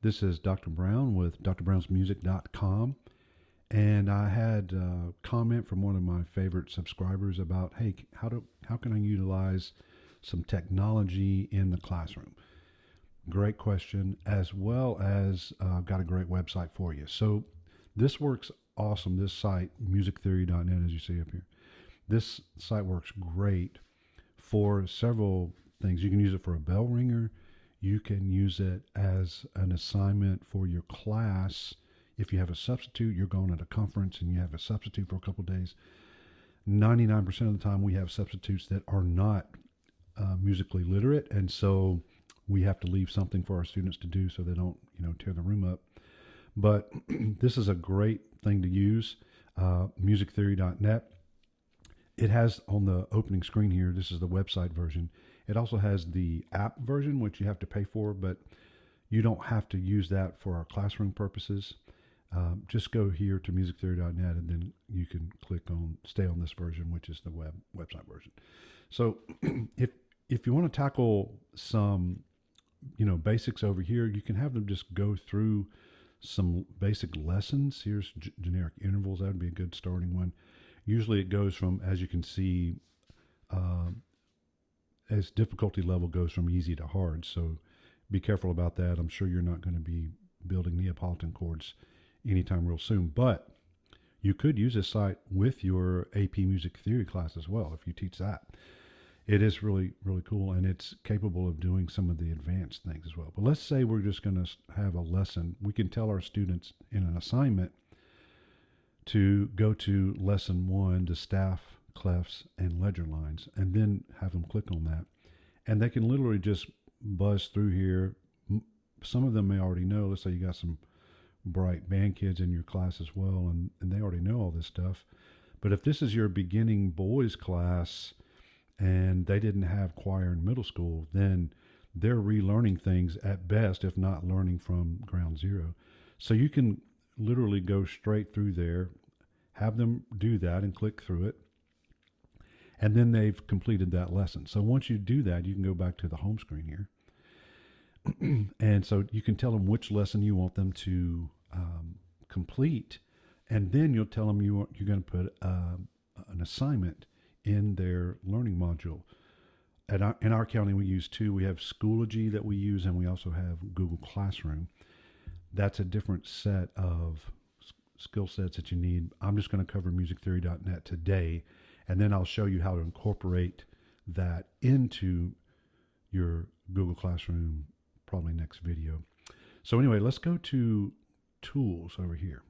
This is Dr. Brown with drbrownsmusic.com. And I had a comment from one of my favorite subscribers about, hey, how can I utilize some technology in the classroom? Great question, as well as I've got a great website for you. So this works awesome. This site, musictheory.net, as you see up here, this site works great for several things. You can use it for a bell ringer. You can use it as an assignment for your class. If you have a substitute, you're going at a conference and you have a substitute for a couple of days. 99% of the time, we have substitutes that are not musically literate, and so we have to leave something for our students to do so they don't, tear the room up. But this is a great thing to use. Musictheory.net. It has on the opening screen here, this is the website version. It also has the app version, which you have to pay for, but you don't have to use that for our classroom purposes. Just go here to musictheory.net and then you can click on stay on this version, which is the website version. So if you want to tackle some, basics over here, you can have them just go through some basic lessons. Here's generic intervals. That would be a good starting one. Usually it goes from, as you can see, as difficulty level goes from easy to hard. So be careful about that. I'm sure you're not going to be building Neapolitan chords anytime real soon, but you could use this site with your AP Music Theory class as well if you teach that. It is really, really cool, and it's capable of doing some of the advanced things as well. But let's say we're just going to have a lesson. We can tell our students in an assignment to go to lesson 1, the staff, clefs, and ledger lines, and then have them click on that. And they can literally just buzz through here. Some of them may already know. Let's say you got some bright band kids in your class as well, and they already know all this stuff. But if this is your beginning boys class and they didn't have choir in middle school, then they're relearning things at best, if not learning from ground zero. So you can literally go straight through there, have them do that and click through it, and then they've completed that lesson. So once you do that, you can go back to the home screen here. And so you can tell them which lesson you want them to complete, and then you'll tell them you're going to put an assignment in their learning module. In our county, we use 2. We have Schoology that we use, and we also have Google Classroom. That's a different set of skill sets that you need. I'm just going to cover musictheory.net today, and then I'll show you how to incorporate that into your Google Classroom probably next video. So anyway, let's go to tools over here.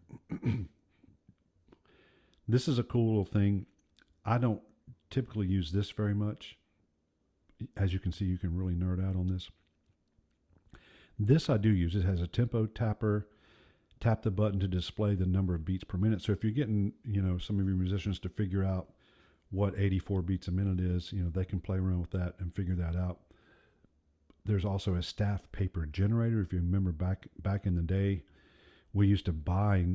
This is a cool little thing. I don't typically use this very much. As you can see, you can really nerd out on this. This I do use. It has a tempo tapper. Tap the button to display the number of beats per minute. So if you're getting, some of your musicians to figure out what 84 beats a minute is, they can play around with that and figure that out. There's also a staff paper generator. If you remember back in the day, we used to buy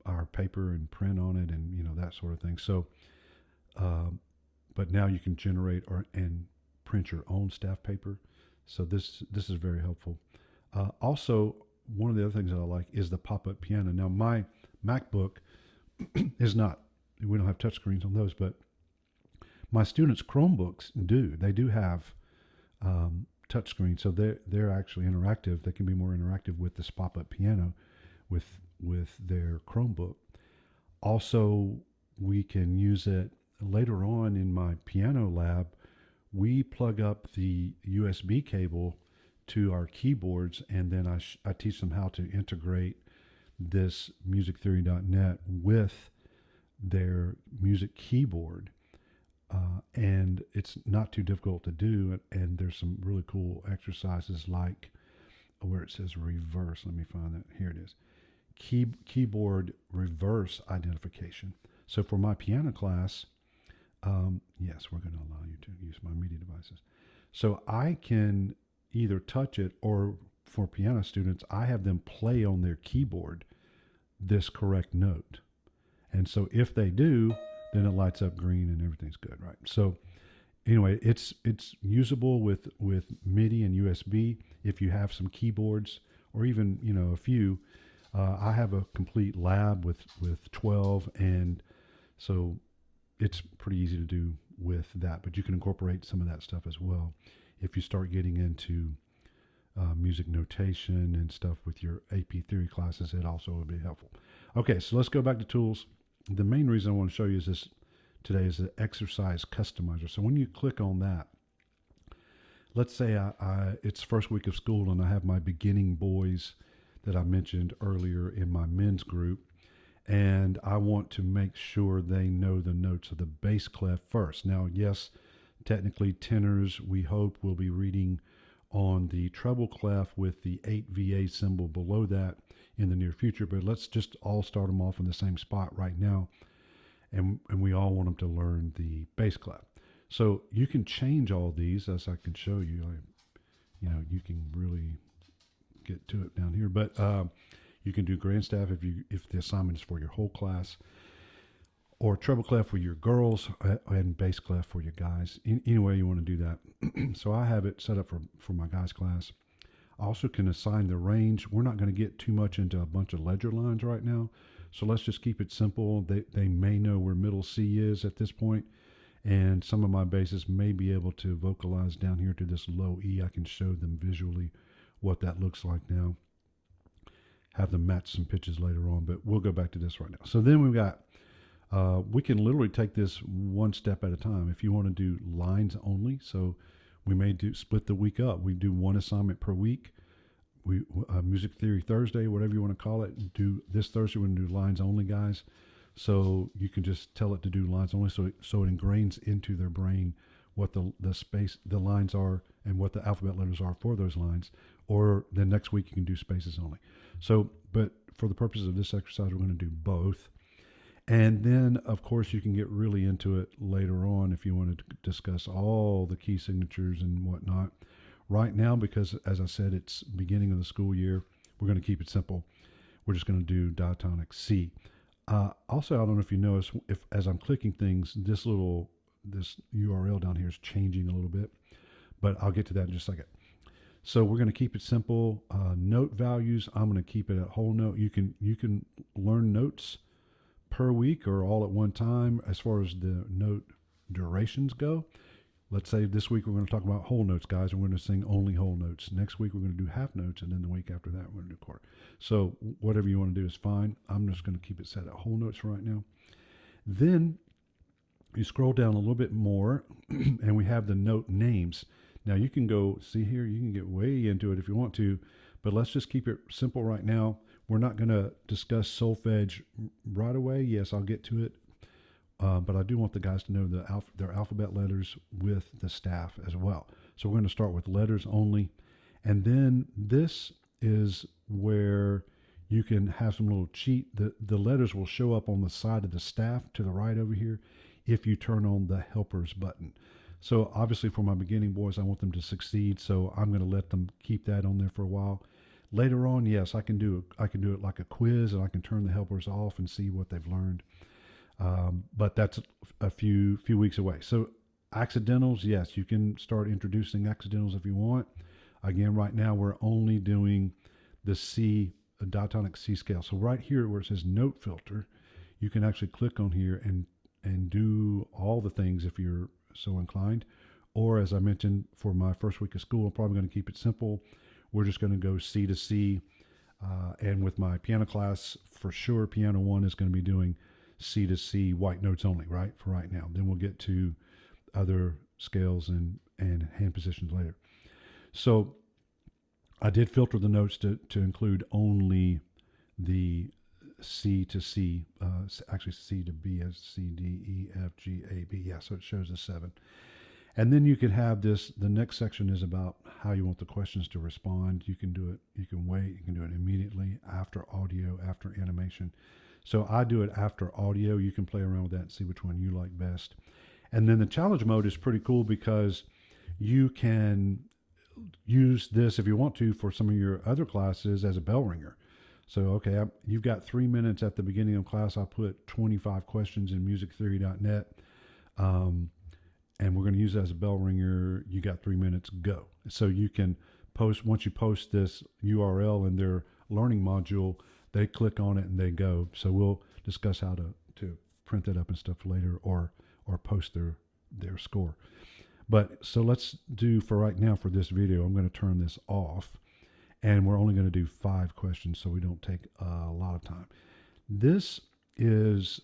our paper and print on it and, that sort of thing. So, but now you can generate and print your own staff paper. So this is very helpful. Also, one of the other things that I like is the pop-up piano. Now, my MacBook is not, we don't have touchscreens on those, but my students' Chromebooks do. They do have touchscreens, so they're actually interactive. They can be more interactive with this pop-up piano with their Chromebook. Also, we can use it later on in my piano lab. We plug up the USB cable to our keyboards, and then I teach them how to integrate this musictheory.net with their music keyboard. And it's not too difficult to do, and there's some really cool exercises like where it says reverse. Let me find that. Here it is. Keyboard reverse identification. So for my piano class, yes, we're going to allow you to use my media devices. So I can either touch it, or for piano students, I have them play on their keyboard this correct note. And so if they do, then it lights up green and everything's good, right? So anyway, it's usable with MIDI and USB. If you have some keyboards or even, a few. I have a complete lab with 12, and so it's pretty easy to do with that. But you can incorporate some of that stuff as well if you start getting into music notation and stuff with your AP theory classes. It also would be helpful. Okay, so let's go back to tools. The main reason I want to show you is this today is the exercise customizer. So when you click on that, let's say it's first week of school and I have my beginning boys that I mentioned earlier in my men's group, and I want to make sure they know the notes of the bass clef first. Now, yes, technically tenors, we hope, will be reading on the treble clef with the 8VA symbol below that in the near future, but let's just all start them off in the same spot right now, and we all want them to learn the bass clef. So you can change all these, as I can show you. You can really get to it down here, but you can do grand staff if the assignment is for your whole class, or treble clef for your girls, and bass clef for your guys. Any way you want to do that. So I have it set up for my guys class. I also can assign the range. We're not going to get too much into a bunch of ledger lines right now, so let's just keep it simple. They may know where middle C is at this point, and some of my basses may be able to vocalize down here to this low E. I can show them visually what that looks like now. Have them match some pitches later on, but we'll go back to this right now. So then we've got, we can literally take this one step at a time. If you want to do lines only, so we may split the week up. We do one assignment per week. Music Theory Thursday, whatever you want to call it. Do this Thursday, we're going to do lines only, guys. So you can just tell it to do lines only, so it ingrains into their brain what the lines are and what the alphabet letters are for those lines. Or the next week you can do spaces only. So, but for the purposes of this exercise, we're going to do both. And then, of course, you can get really into it later on if you want to discuss all the key signatures and whatnot. Right now, because as I said, it's beginning of the school year, we're going to keep it simple. We're just going to do diatonic C. Also, I don't know if you notice, if as I'm clicking things, this URL down here is changing a little bit, but I'll get to that in just a second. So we're going to keep it simple. Note values, I'm going to keep it at whole note. You can learn notes per week or all at one time as far as the note durations go. Let's say this week we're going to talk about whole notes, guys, and we're going to sing only whole notes. Next week we're going to do half notes, and then the week after that we're going to do quarter. So whatever you want to do is fine. I'm just going to keep it set at whole notes right now. Then you scroll down a little bit more, and we have the note names. Now you can go see here, you can get way into it if you want to, but let's just keep it simple right now. We're not going to discuss solfege right away. Yes, I'll get to it. But I do want the guys to know their alphabet letters with the staff as well. So we're going to start with letters only. And then this is where you can have some little cheat. The letters will show up on the side of the staff to the right over here if you turn on the helpers button. So obviously for my beginning boys, I want them to succeed. So I'm going to let them keep that on there for a while. Later on, yes, I can do it like a quiz, and I can turn the helpers off and see what they've learned. But that's a few weeks away. So accidentals, yes, you can start introducing accidentals if you want. Again, right now we're only doing the C, diatonic C scale. So right here where it says note filter, you can actually click on here and do all the things if you're so inclined. Or as I mentioned, for my first week of school, I'm probably going to keep it simple. We're just going to go C to C. And with my piano class, for sure, piano 1 is going to be doing C to C white notes only, right? For right now. Then we'll get to other scales and hand positions later. So I did filter the notes to include only the C to C, actually C to B as C, D, E, F, G, A, B. Yeah, so it shows the 7. And then you can have this, the next section is about how you want the questions to respond. You can do it, you can wait, you can do it immediately, after audio, after animation. So I do it after audio. You can play around with that and see which one you like best. And then the challenge mode is pretty cool because you can use this if you want to for some of your other classes as a bell ringer. So, okay, you've got 3 minutes at the beginning of class. I put 25 questions in musictheory.net. And we're going to use that as a bell ringer. You got 3 minutes, go. So you can once you post this URL in their learning module, they click on it and they go. So we'll discuss how to print that up and stuff later, or post their score. But so let's do, for right now, for this video, I'm going to turn this off, and we're only going to do 5 questions so we don't take a lot of time. This is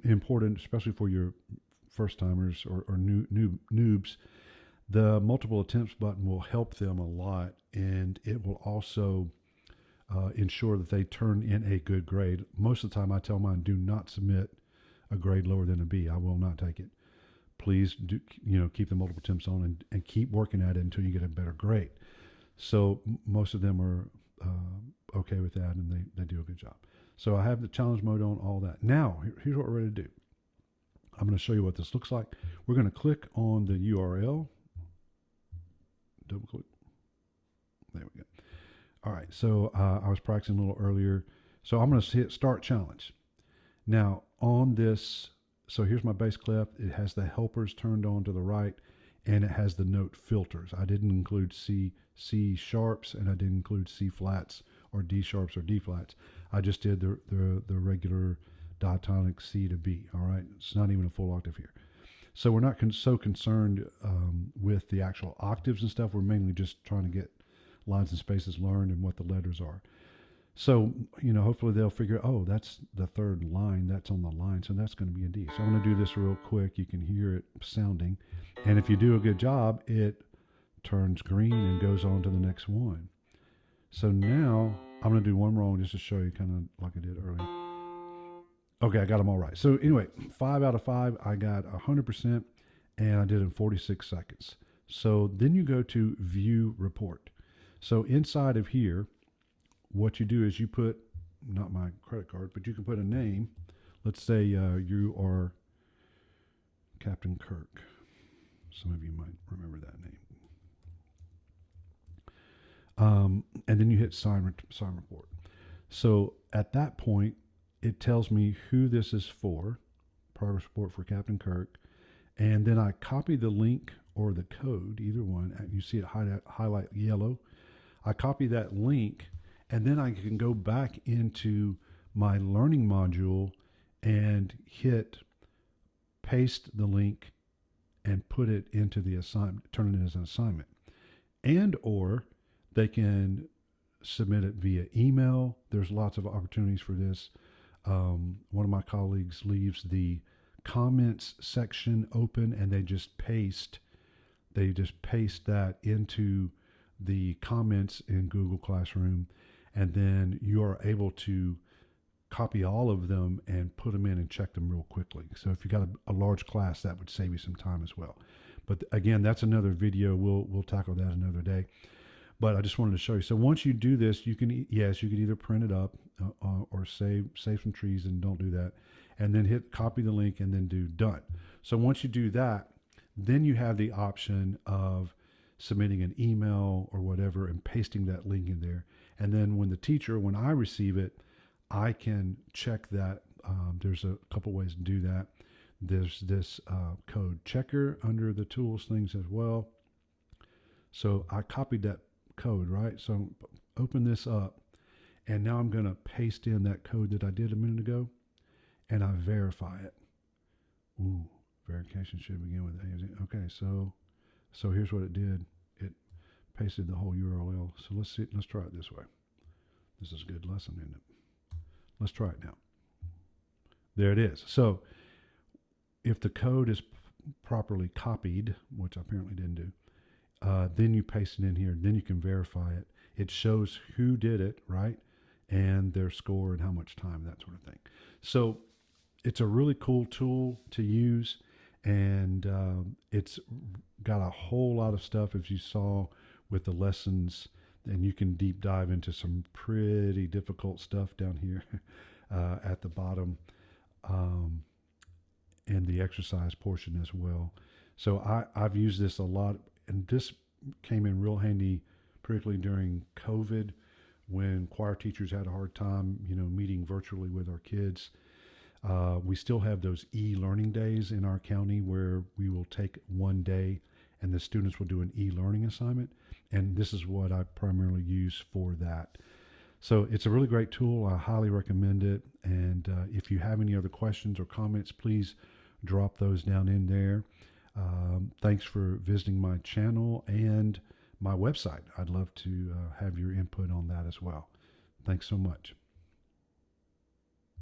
important, especially for your first timers or noobs. The multiple attempts button will help them a lot, and it will also ensure that they turn in a good grade. Most of the time I tell mine, do not submit a grade lower than a B. I will not take it. Please do, keep the multiple attempts on and keep working at it until you get a better grade. So most of them are okay with that, and they do a good job. So I have the challenge mode on, all that. Now, here's what we're ready to do. I'm going to show you what this looks like. We're going to click on the URL. Double click. There we go. All right, so I was practicing a little earlier. So I'm going to hit Start Challenge. Now, on this, so here's my bass clef. It has the helpers turned on to the right, and it has the note filters. I didn't include C sharps, and I didn't include C flats or D sharps or D flats. I just did the regular diatonic C to B. All right, it's not even a full octave here. So we're not so concerned with the actual octaves and stuff. We're mainly just trying to get lines and spaces learned and what the letters are. So, hopefully they'll figure, oh, that's the third line, that's on the line, so that's going to be a D. So I'm going to do this real quick. You can hear it sounding. And if you do a good job, it turns green and goes on to the next one. So now I'm going to do one wrong just to show you, kind of like I did earlier. Okay, I got them all right. So anyway, 5 out of 5, I got 100%, and I did it in 46 seconds. So then you go to View Report. So inside of here, what you do is you put, not my credit card, but you can put a name. Let's say you are Captain Kirk. Some of you might remember that name. And then you hit sign report. So at that point, it tells me who this is for, progress report for Captain Kirk. And then I copy the link or the code, either one. You see it highlight yellow. I copy that link, and then I can go back into my learning module and hit paste the link and put it into the assignment, turn it as an assignment. And or they can submit it via email. There's lots of opportunities for this. One of my colleagues leaves the comments section open, and they just paste that into the comments in Google Classroom, and then you are able to copy all of them and put them in and check them real quickly. So if you got a large class, that would save you some time as well. But again, that's another video. We'll tackle that another day. But I just wanted to show you. So once you do this, you can either print it up or save some trees, and don't do that, and then hit copy the link and then do done. So once you do that, then you have the option of submitting an email or whatever and pasting that link in there. And then when I receive it, I can check that. There's a couple ways to do that. There's this code checker under the tools things as well. So I copied that code, right? So open this up, and now I'm going to paste in that code that I did a minute ago, and I verify it. Ooh, verification should begin with A. Okay, so here's what it did. It pasted the whole URL. So let's try it this way. This is a good lesson, isn't it? Let's try it now. There it is. So if the code is properly copied, which I apparently didn't do, then you paste it in here. Then you can verify it. It shows who did it, right? And their score and how much time, that sort of thing. So it's a really cool tool to use, and it's got a whole lot of stuff, as you saw with the lessons, and you can deep dive into some pretty difficult stuff down here at the bottom, and the exercise portion as well. So I've used this a lot, and this came in real handy, particularly during COVID, when choir teachers had a hard time, meeting virtually with our kids. We still have those e-learning days in our county where we will take one day and the students will do an e-learning assignment. And this is what I primarily use for that. So it's a really great tool. I highly recommend it. And if you have any other questions or comments, please drop those down in there. Thanks for visiting my channel and my website. I'd love to have your input on that as well. Thanks so much.